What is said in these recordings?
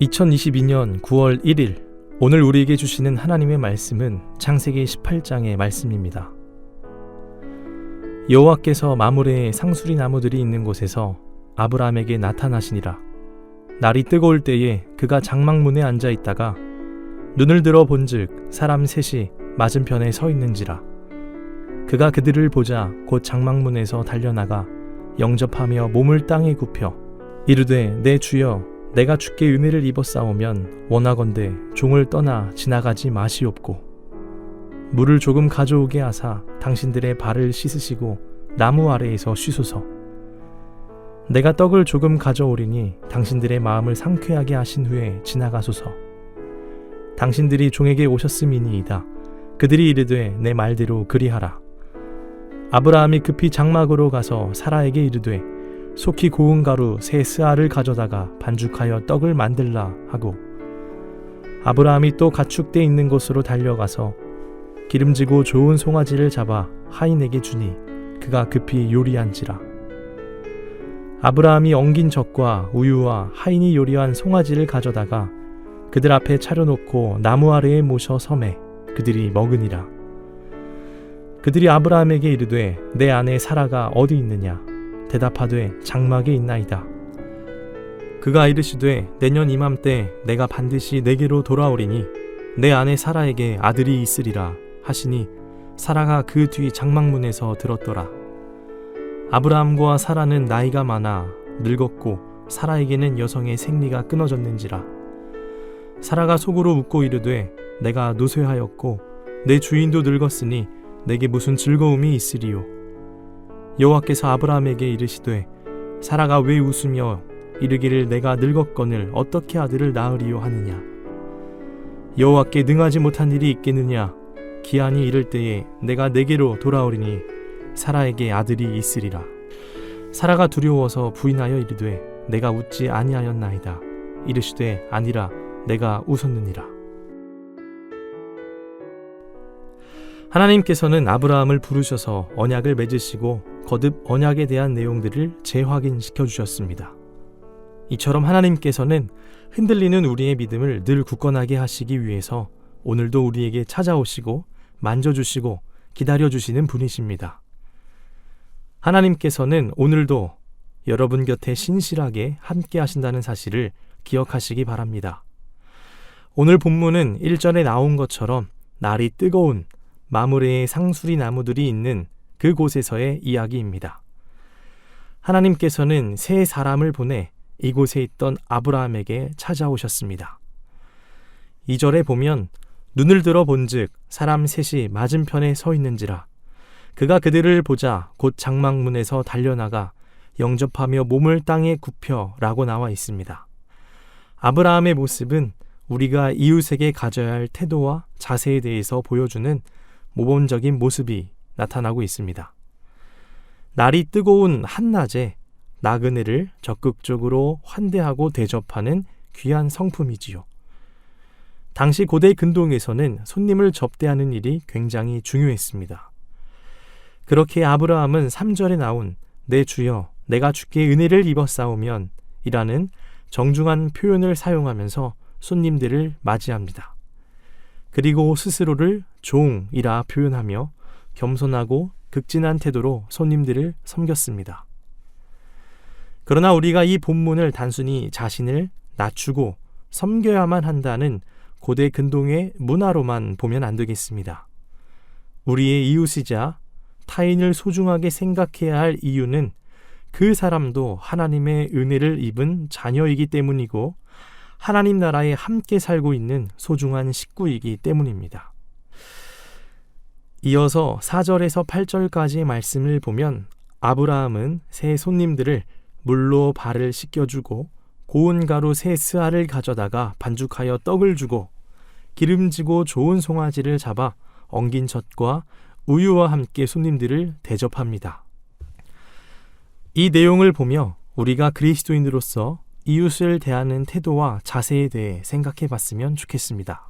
2022년 9월 1일 오늘 우리에게 주시는 하나님의 말씀은 창세기 18장의 말씀입니다. 여호와께서 마므레의 상수리 나무들이 있는 곳에서 아브라함에게 나타나시니라. 날이 뜨거울 때에 그가 장막문에 앉아 있다가 눈을 들어 본즉 사람 셋이 맞은편에 서 있는지라. 그가 그들을 보자 곧 장막문에서 달려나가 영접하며 몸을 땅에 굽혀 이르되 내 주여 내가 주께 은혜를 입었사오면 원하건대 종을 떠나 지나가지 마시옵고 물을 조금 가져오게 하사 당신들의 발을 씻으시고 나무 아래에서 쉬소서. 내가 떡을 조금 가져오리니 당신들의 마음을 상쾌하게 하신 후에 지나가소서. 당신들이 종에게 오셨음이니이다. 그들이 이르되 내 말대로 그리하라. 아브라함이 급히 장막으로 가서 사라에게 이르되 속히 고운 가루 세 스아를 가져다가 반죽하여 떡을 만들라 하고 아브라함이 또 가축대 있는 곳으로 달려가서 기름지고 좋은 송아지를 잡아 하인에게 주니 그가 급히 요리한지라. 아브라함이 엉긴 젖과 우유와 하인이 요리한 송아지를 가져다가 그들 앞에 차려놓고 나무 아래에 모셔 섬에 그들이 먹으니라. 그들이 아브라함에게 이르되 내 아내 사라가 어디 있느냐? 대답하되 장막에 있나이다. 그가 이르시되 내년 이맘때 내가 반드시 내게로 돌아오리니 내 아내 사라에게 아들이 있으리라 하시니 사라가 그 뒤 장막문에서 들었더라. 아브라함과 사라는 나이가 많아 늙었고 사라에게는 여성의 생리가 끊어졌는지라. 사라가 속으로 웃고 이르되 내가 노쇠하였고 내 주인도 늙었으니 내게 무슨 즐거움이 있으리요. 여호와께서 아브라함에게 이르시되 사라가 왜 웃으며 이르기를 내가 늙었거늘 어떻게 아들을 낳으리요 하느냐. 여호와께 능하지 못한 일이 있겠느냐. 기한이 이를 때에 내가 내게로 돌아오리니 사라에게 아들이 있으리라. 사라가 두려워서 부인하여 이르되 내가 웃지 아니하였나이다. 이르시되 아니라 내가 웃었느니라. 하나님께서는 아브라함을 부르셔서 언약을 맺으시고 거듭 언약에 대한 내용들을 재확인시켜 주셨습니다. 이처럼 하나님께서는 흔들리는 우리의 믿음을 늘 굳건하게 하시기 위해서 오늘도 우리에게 찾아오시고 만져주시고 기다려주시는 분이십니다. 하나님께서는 오늘도 여러분 곁에 신실하게 함께 하신다는 사실을 기억하시기 바랍니다. 오늘 본문은 1절에 나온 것처럼 날이 뜨거운 마므레의 상수리 나무들이 있는 그곳에서의 이야기입니다. 하나님께서는 세 사람을 보내 이곳에 있던 아브라함에게 찾아오셨습니다. 2절에 보면 눈을 들어 본즉 사람 셋이 맞은편에 서 있는지라. 그가 그들을 보자 곧 장막문에서 달려나가 영접하며 몸을 땅에 굽혀 라고 나와 있습니다. 아브라함의 모습은 우리가 이웃에게 가져야 할 태도와 자세에 대해서 보여주는 모범적인 모습이 나타나고 있습니다. 날이 뜨거운 한낮에 나그네를 적극적으로 환대하고 대접하는 귀한 성품이지요. 당시 고대 근동에서는 손님을 접대하는 일이 굉장히 중요했습니다. 그렇게 아브라함은 3절에 나온 내 주여 내가 주께 은혜를 입었사오면 이라는 정중한 표현을 사용하면서 손님들을 맞이합니다. 그리고 스스로를 종이라 표현하며 겸손하고 극진한 태도로 손님들을 섬겼습니다. 그러나 우리가 이 본문을 단순히 자신을 낮추고 섬겨야만 한다는 고대 근동의 문화로만 보면 안 되겠습니다. 우리의 이웃이자 타인을 소중하게 생각해야 할 이유는 그 사람도 하나님의 은혜를 입은 자녀이기 때문이고 하나님 나라에 함께 살고 있는 소중한 식구이기 때문입니다. 이어서 4절에서 8절까지의 말씀을 보면 아브라함은 새 손님들을 물로 발을 씻겨주고 고운 가루 세 스아를 가져다가 반죽하여 떡을 주고 기름지고 좋은 송아지를 잡아 엉긴 젖과 우유와 함께 손님들을 대접합니다. 이 내용을 보며 우리가 그리스도인으로서 이웃을 대하는 태도와 자세에 대해 생각해 봤으면 좋겠습니다.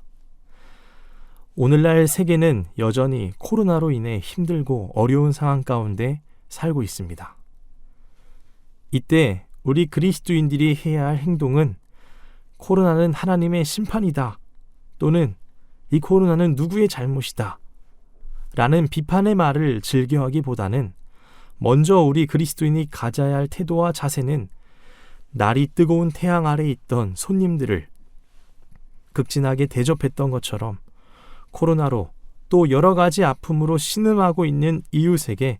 오늘날 세계는 여전히 코로나로 인해 힘들고 어려운 상황 가운데 살고 있습니다. 이때 우리 그리스도인들이 해야 할 행동은 코로나는 하나님의 심판이다, 또는 이 코로나는 누구의 잘못이다 라는 비판의 말을 즐겨하기보다는 먼저 우리 그리스도인이 가져야 할 태도와 자세는 날이 뜨거운 태양 아래 있던 손님들을 극진하게 대접했던 것처럼 코로나로 또 여러 가지 아픔으로 신음하고 있는 이웃에게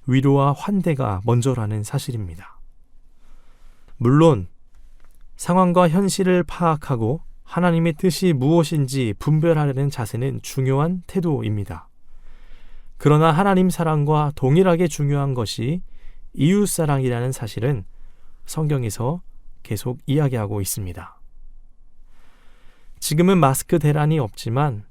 위로와 환대가 먼저라는 사실입니다. 물론 상황과 현실을 파악하고 하나님의 뜻이 무엇인지 분별하려는 자세는 중요한 태도입니다. 그러나 하나님 사랑과 동일하게 중요한 것이 이웃 사랑이라는 사실은 성경에서 계속 이야기하고 있습니다. 지금은 마스크 대란이 없지만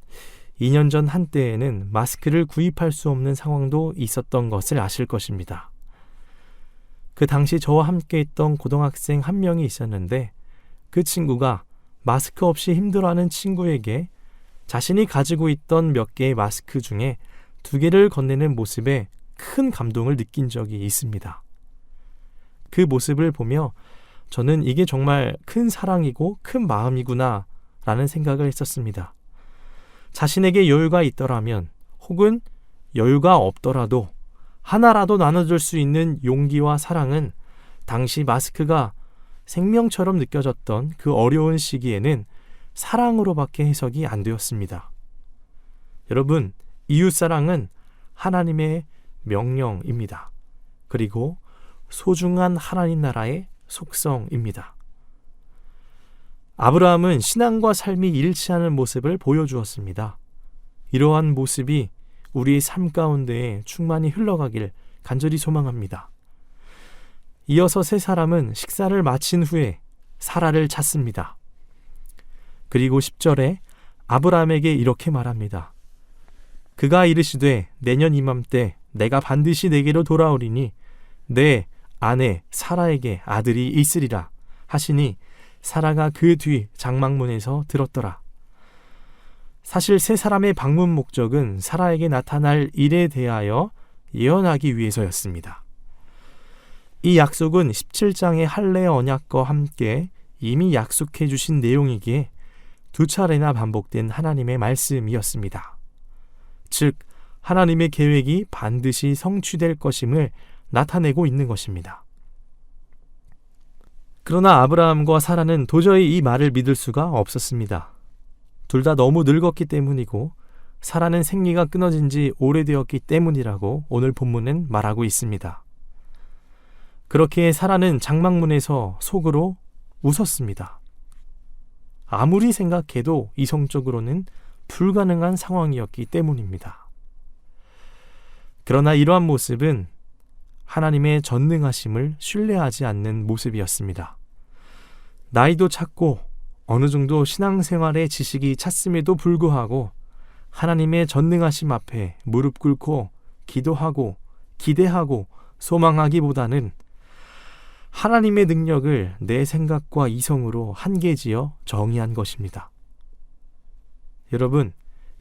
2년 전 한때에는 마스크를 구입할 수 없는 상황도 있었던 것을 아실 것입니다. 그 당시 저와 함께 있던 고등학생 한 명이 있었는데 그 친구가 마스크 없이 힘들어하는 친구에게 자신이 가지고 있던 몇 개의 마스크 중에 2개를 건네는 모습에 큰 감동을 느낀 적이 있습니다. 그 모습을 보며 저는 이게 정말 큰 사랑이고 큰 마음이구나 라는 생각을 했었습니다. 자신에게 여유가 있더라면 혹은 여유가 없더라도 하나라도 나눠줄 수 있는 용기와 사랑은 당시 마스크가 생명처럼 느껴졌던 그 어려운 시기에는 사랑으로밖에 해석이 안 되었습니다. 여러분, 이웃사랑은 하나님의 명령입니다. 그리고 소중한 하나님 나라의 속성입니다. 아브라함은 신앙과 삶이 일치하는 모습을 보여주었습니다. 이러한 모습이 우리의 삶 가운데에 충만히 흘러가길 간절히 소망합니다. 이어서 세 사람은 식사를 마친 후에 사라를 찾습니다. 그리고 10절에 아브라함에게 이렇게 말합니다. 그가 이르시되 내년 이맘때 내가 반드시 내게로 돌아오리니 내 아내 사라에게 아들이 있으리라 하시니 사라가 그 뒤 장막문에서 들었더라. 사실 세 사람의 방문 목적은 사라에게 나타날 일에 대하여 예언하기 위해서였습니다. 이 약속은 17장의 할례 언약과 함께 이미 약속해 주신 내용이기에 2차례나 반복된 하나님의 말씀이었습니다. 즉, 하나님의 계획이 반드시 성취될 것임을 나타내고 있는 것입니다. 그러나 아브라함과 사라는 도저히 이 말을 믿을 수가 없었습니다. 둘 다 너무 늙었기 때문이고 사라는 생리가 끊어진 지 오래되었기 때문이라고 오늘 본문은 말하고 있습니다. 그렇기에 사라는 장막문에서 속으로 웃었습니다. 아무리 생각해도 이성적으로는 불가능한 상황이었기 때문입니다. 그러나 이러한 모습은 하나님의 전능하심을 신뢰하지 않는 모습이었습니다. 나이도 찼고 어느 정도 신앙생활의 지식이 찼음에도 불구하고 하나님의 전능하심 앞에 무릎 꿇고 기도하고 기대하고 소망하기보다는 하나님의 능력을 내 생각과 이성으로 한계지어 정의한 것입니다. 여러분,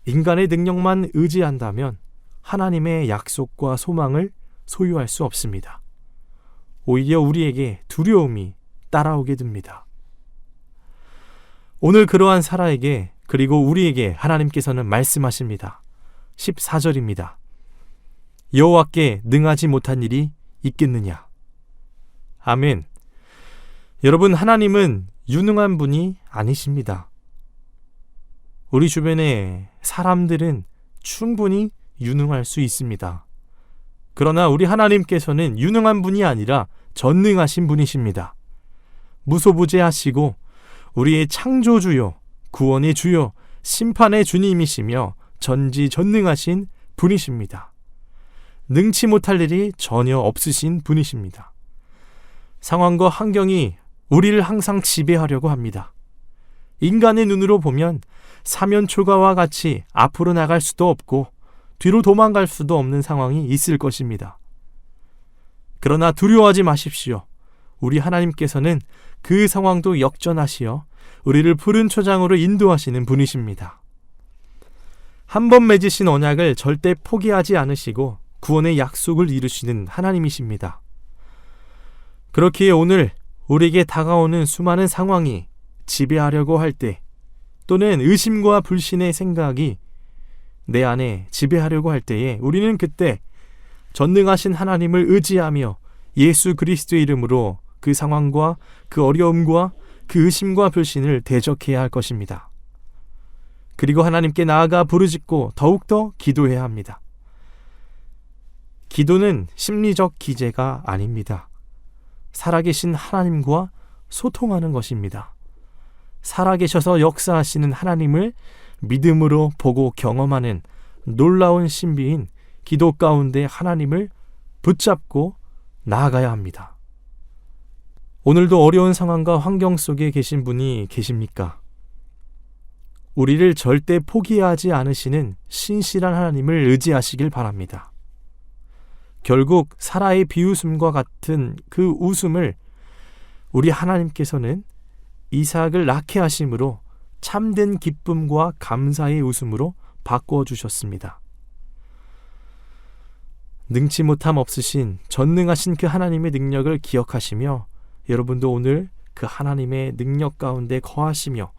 인간의 능력만 의지한다면 하나님의 약속과 소망을 소유할 수 없습니다. 오히려 우리에게 두려움이 따라오게 됩니다. 오늘 그러한 사라에게 그리고 우리에게 하나님께서는 말씀하십니다. 14절입니다. 여호와께 능하지 못한 일이 있겠느냐? 아멘. 여러분, 하나님은 유능한 분이 아니십니다. 우리 주변의 사람들은 충분히 유능할 수 있습니다. 그러나 우리 하나님께서는 유능한 분이 아니라 전능하신 분이십니다. 무소부재하시고 우리의 창조주요, 구원의 주요, 심판의 주님이시며 전지전능하신 분이십니다. 능치 못할 일이 전혀 없으신 분이십니다. 상황과 환경이 우리를 항상 지배하려고 합니다. 인간의 눈으로 보면 사면초가와 같이 앞으로 나갈 수도 없고 뒤로 도망갈 수도 없는 상황이 있을 것입니다. 그러나 두려워하지 마십시오. 우리 하나님께서는 그 상황도 역전하시어 우리를 푸른 초장으로 인도하시는 분이십니다. 한 번 맺으신 언약을 절대 포기하지 않으시고 구원의 약속을 이루시는 하나님이십니다. 그렇기에 오늘 우리에게 다가오는 수많은 상황이 지배하려고 할 때, 또는 의심과 불신의 생각이 내 안에 지배하려고 할 때에 우리는 그때 전능하신 하나님을 의지하며 예수 그리스도의 이름으로 그 상황과 그 어려움과 그 의심과 불신을 대적해야 할 것입니다. 그리고 하나님께 나아가 부르짖고 더욱더 기도해야 합니다. 기도는 심리적 기제가 아닙니다. 살아계신 하나님과 소통하는 것입니다. 살아계셔서 역사하시는 하나님을 믿음으로 보고 경험하는 놀라운 신비인 기도 가운데 하나님을 붙잡고 나아가야 합니다. 오늘도 어려운 상황과 환경 속에 계신 분이 계십니까? 우리를 절대 포기하지 않으시는 신실한 하나님을 의지하시길 바랍니다. 결국 사라의 비웃음과 같은 그 웃음을 우리 하나님께서는 이삭을 낳게 하심으로 참된 기쁨과 감사의 웃음으로 바꾸어 주셨습니다. 능치 못함 없으신 전능하신 그 하나님의 능력을 기억하시며 여러분도 오늘 그 하나님의 능력 가운데 거하시며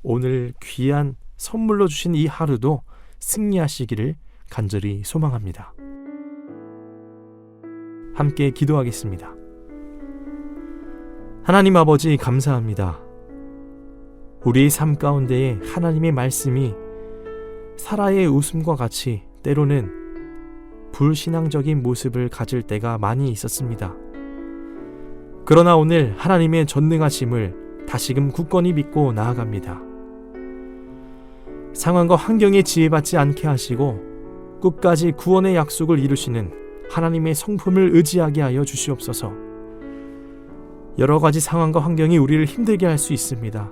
오늘 귀한 선물로 주신 이 하루도 승리하시기를 간절히 소망합니다. 함께 기도하겠습니다. 하나님 아버지 감사합니다. 우리의 삶 가운데에 하나님의 말씀이 사라의 웃음과 같이 때로는 불신앙적인 모습을 가질 때가 많이 있었습니다. 그러나 오늘 하나님의 전능하심을 다시금 굳건히 믿고 나아갑니다. 상황과 환경에 지혜받지 않게 하시고 끝까지 구원의 약속을 이루시는 하나님의 성품을 의지하게 하여 주시옵소서. 여러 가지 상황과 환경이 우리를 힘들게 할 수 있습니다.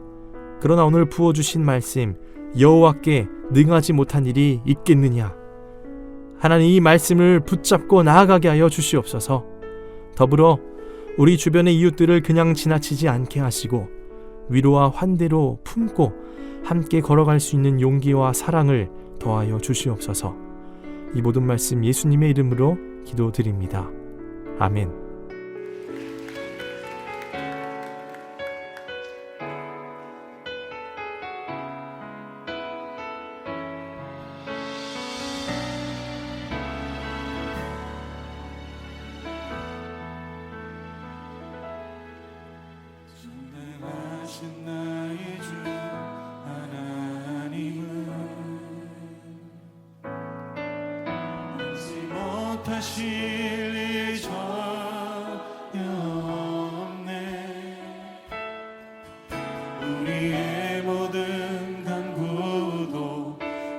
그러나 오늘 부어주신 말씀, 여호와께 능하지 못한 일이 있겠느냐? 하나님 이 말씀을 붙잡고 나아가게 하여 주시옵소서. 더불어 우리 주변의 이웃들을 그냥 지나치지 않게 하시고 위로와 환대로 품고 함께 걸어갈 수 있는 용기와 사랑을 더하여 주시옵소서. 이 모든 말씀 예수님의 이름으로 기도드립니다. 아멘. 전능하신 나의 주 하나님은 알지 못하실 일 전혀 없네. 우리의 모든 간구도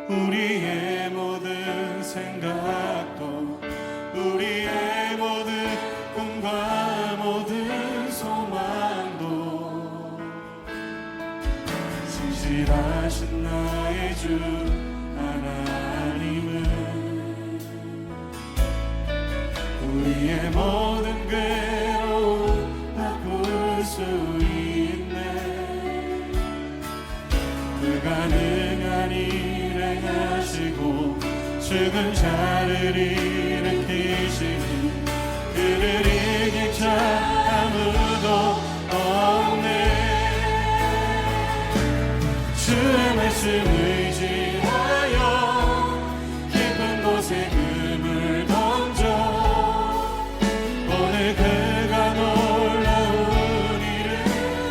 우리의 모든 생각도 우리의 모든 꿈과 모든 소망도 신실하신 나의 주 하나님은 우리의 모든 괴로움 바꿀 수 있네. 불가능한 일 행하시고 죽은 자를 일으키시니 그를 이길 자 아무도 없네. 주의 말씀 의지하여 깊은 곳에 금을 던져 오늘 그가 놀라운 일을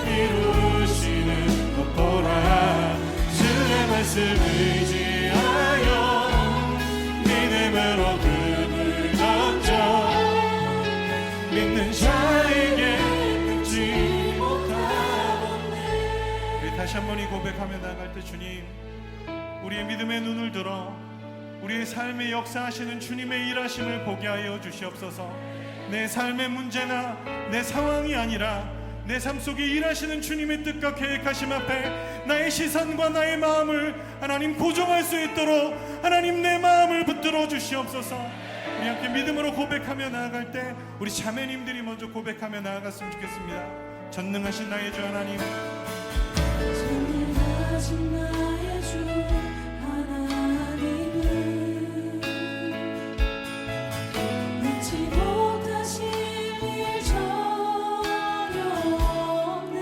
이루시는 것 보라. 주의 말씀 의지하여 믿음으로 금을 던져 믿는 자에게 끊지 못하네. 우리 다시 한번 이 고백하며 나아갈 때 주님, 우리의 믿음의 눈을 들어 우리의 삶에 역사하시는 주님의 일하심을 보게 하여 주시옵소서. 내 삶의 문제나 내 상황이 아니라 내 삶 속에 일하시는 주님의 뜻과 계획하심 앞에 나의 시선과 나의 마음을 하나님 고정할 수 있도록 하나님 내 마음을 붙들어 주시옵소서. 우리 함께 믿음으로 고백하며 나아갈 때 우리 자매님들이 먼저 고백하며 나아갔으면 좋겠습니다. 전능하신 나의 주 하나님, 전능하신 나의 주 하나님은 능치 못하실 일 전혀 없네.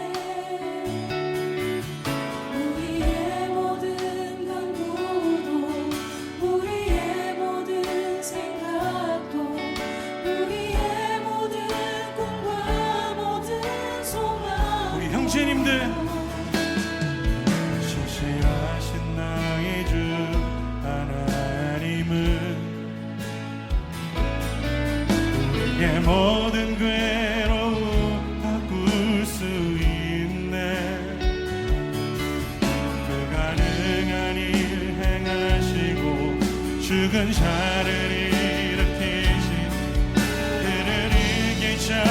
예, 모든 괴로움 바꿀 수 있네. 불가능한 일 행하시고 죽은 자를 일으키신 그를 이길 자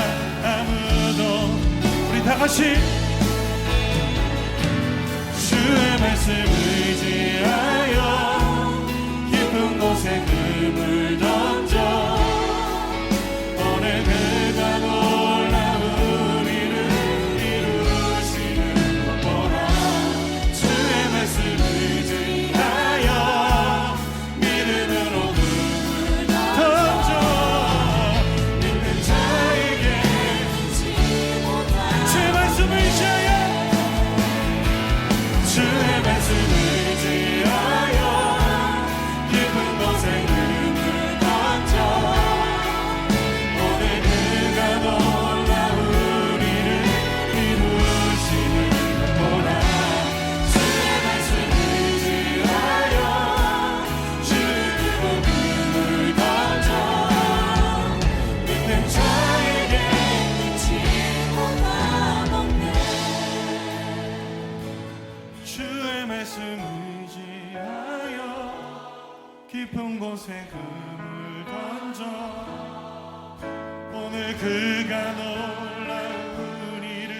아무도. 우리 다 같이 주의 말씀 의지하여 깊은 곳에 금을 던져 오늘 그가 놀라운 일을 이루시는 것 보라. 주의 말씀 의지하여 믿음으로 금을 던져 믿는 자에게 주의 말씀 의지하여 주의 말씀 의지하여 깊은 곳에 금을 던져 오늘 그가 놀라운 일을 이루시는 것 보라. 주의 말씀 의지하여 주의 금을 던져 믿는 자에게 주의 말씀 의지하여 깊은 곳에 금을 던져 오늘 그가 놀라운 일을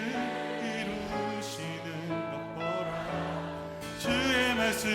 이루시는 것 보라. 주의 말씀